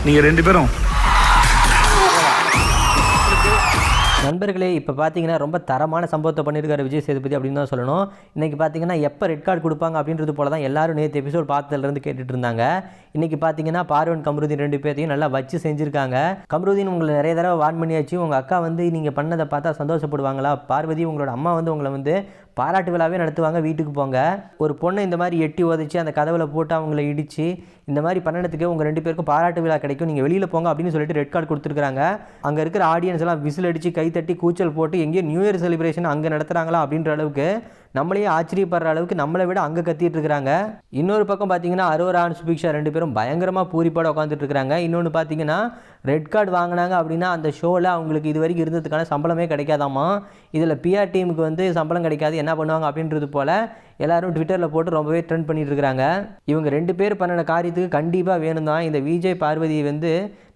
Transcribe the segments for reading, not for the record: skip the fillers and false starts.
நீங்கள் 2 பேரும். நண்பர்களே, இப்போ பார்த்தீங்கன்னா ரொம்ப தரமான சம்பவத்தை பண்ணியிருக்காரு விஜய் சேதுபதி அப்படின்னு தான் சொல்லணும். இன்றைக்கி பார்த்தீங்கன்னா எப்போ ரெட் கார்டு கொடுப்பாங்க அப்படின்றது போல தான் எல்லாரும் நேற்று எபிசோட் பார்த்ததுலேருந்து கேட்டுட்டு இருந்தாங்க. இன்றைக்கி பார்த்தீங்கன்னா பார்வன் கமருதீன் 2 பேர்த்தையும் நல்லா வச்சு செஞ்சுருக்காங்க. கமருதீன் உங்களை நிறைய தடவை வார்ன் பண்ணியாச்சு. உங்கள் அக்கா வந்து நீங்கள் பண்ணதை பார்த்தா சந்தோஷப்படுவாங்களா? பார்வதி உங்களோட அம்மா வந்து உங்களை வந்து பாராட்டு விழாவே நடத்துவாங்க, வீட்டுக்கு போங்க. ஒரு பொண்ணை இந்த மாதிரி எட்டி உதச்சி அந்த கதவுல போட்டு அவங்கள இடித்து இந்த மாதிரி பண்ணனதுக்கு உங்கள் 2 பேருக்கும் பாராட்டு விழா கிடைக்கும், நீங்கள் வெளியில் போங்க அப்படின்னு சொல்லிட்டு ரெட் கார்டு கொடுத்துருக்காங்க. அங்கே இருக்கிற ஆடியன்ஸ் எல்லாம் விசில் அடித்து கைத்தட்டி கூச்சல் போட்டு எங்கேயோ நியூ இயர் செலிப்ரேஷன் அங்கே நடத்துகிறாங்களா அப்படின்ற அளவுக்கு நம்மளையே ஆச்சரியப்படுற அளவுக்கு நம்மளை விட அங்கே கத்திட்டு இருக்கிறாங்க. இன்னொரு பக்கம் பார்த்தீங்கன்னா அரோரா சுபிக்ஷா 2 பேரும் பயங்கரமாக பூரிப்பாட உட்காந்துட்டு இருக்கிறாங்க. இன்னொன்று பார்த்தீங்கன்னா ரெட் கார்டு வாங்கினாங்க அப்படின்னா அந்த ஷோவில் அவங்களுக்கு இது வரைக்கும் இருந்ததுக்கான சம்பளமே கிடைக்காதாமா. இதில் பிஆர் டீமுக்கு வந்து சம்பளம் கிடைக்காது, என்ன பண்ணுவாங்க அப்படின்றது போல் எல்லாரும் ட்விட்டரில் போட்டு ரொம்பவே ட்ரெண்ட் பண்ணிட்டு இருக்கிறாங்க. இவங்க 2 பேர் பண்ணின காரியத்துக்கு கண்டிப்பாக வேணும் தான் இந்த விஜய் பார்வதியை வந்து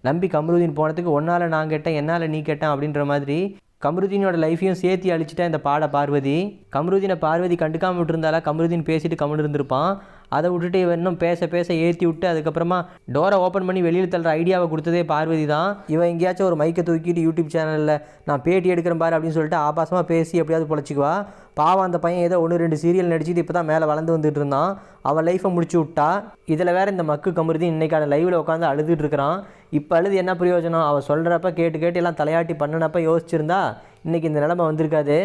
நம்பி கமருதீன் போனதுக்கு ஒன்னால் நான் கேட்டேன் என்னால் நீ கேட்டேன் அப்படின்ற மாதிரி கமருதீனோட லைஃப்பையும் சேர்த்து அழிச்சிட்டா இந்த பார்வதி. கமருதீனை பார்வதி கண்டுக்காமல் விட்டுருந்தாலா கமருதீன் பேசிட்டு கம்முன்னு இருந்திருப்பான். அதை விட்டுட்டு இவன் இன்னும் பேச ஏற்றி விட்டு அதுக்கப்புறமா டோரை ஓப்பன் பண்ணி வெளியில் தள்ளுற ஐடியாவை கொடுத்ததே பார்வதி தான். இவன் எங்கேயாச்சும் ஒரு மைக்கை தூக்கிட்டு யூடியூப் சேனலில் நான் பேட்டி எடுக்கிறேன் பாரு அப்படின்னு சொல்லிட்டு ஆபாசமாக பேசி எப்படியாவது பொழைச்சிக்குவா. பாவம் அந்த பையன் ஏதோ 1-2 சீரியல் நடிச்சுட்டு இப்போ தான் மேலே வளர்ந்து வந்துட்டு இருந்தான். அவன் லைஃப்பை முடிச்சு விட்டா. இதில் வேறு இந்த மக்கு கமருதீன் இன்றைக்கான லைவில் உட்காந்து அழுதுட்டு இருக்கிறான். இப்போ அழுது என்ன பிரயோஜனம்? அவன் சொல்கிறப்ப கேட்டு எல்லாம் தலையாட்டி பண்ணினப்ப யோசிச்சிருந்தா இன்றைக்கி இந்த நிலைமை வந்திருக்காது.